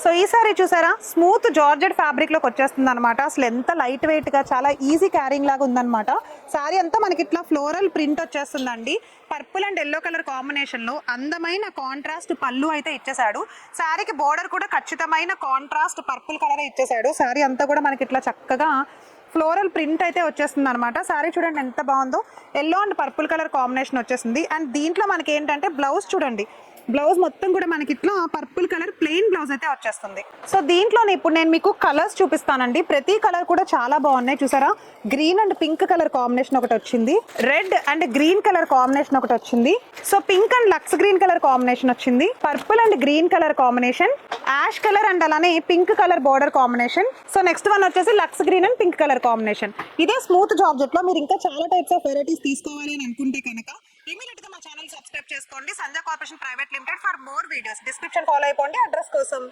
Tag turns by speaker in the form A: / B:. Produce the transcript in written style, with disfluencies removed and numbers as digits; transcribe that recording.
A: So ఈ sorry చూసారా, smooth georgette fabric లోకి వచ్చేస్తుంది అనమాట. అసలు ఎంత లైట్ వెయిట్ గా, చాలా ఈజీ క్యారింగ్ లాగా ఉందన్నమాట. సారీ అంతా మనకి ఇట్లా ఫ్లోరల్ ప్రింట్ వచ్చేస్తుందండి. Purple and yellow colour combination లో అందమైన కాంట్రాస్ట్ పళ్ళు అయితే ఇచ్చేసాడు. సారీకి బోర్డర్ కూడా ఖచ్చితమైన కాంట్రాస్ట్ పర్పుల్ కలర్ ఇచ్చేసాడు. సారీ అంతా కూడా మనకి ఇట్లా చక్కగా ఫ్లోరల్ ప్రింట్ అయితే వచ్చేస్తుంది అనమాట. సారీ చూడండి ఎంత బాగుందో, yellow and purple colour combination వచ్చేసింది. అండ్ దీంట్లో మనకి ఏంటంటే బ్లౌజ్ చూడండి, బ్లౌజ్ మొత్తం కూడా మనకి ఇట్లా పర్పుల్ కలర్ ప్లెయిన్ బ్లౌజ్ అయితే వచ్చేస్తుంది. సో దీంట్లోనే ఇప్పుడు నేను మీకు కలర్స్ చూపిస్తానండి. ప్రతి కలర్ కూడా చాలా బాగున్నాయి. చూసారా, green and pink colour combination ఒకటి వచ్చింది, red and green colour combination ఒకటి వచ్చింది, so pink and lux green colour combination వచ్చింది, purple and green colour combination, ash colour and అలానే pink colour border combination. So next one వచ్చేసి lux green and pink colour combination. ఇదే smooth georgette లో మీరు ఇంకా చాలా టైప్స్ ఆఫ్ వెరైటీస్ తీసుకోవాలి అని అనుకుంటే కనుక ఇమీడియట్ గా మా ఛానల్ సబ్స్క్రైబ్ చేసుకోండి, Sandhya Corporation Private Limited. For more videos description follow అయిపోండి అడ్రస్ కోసం.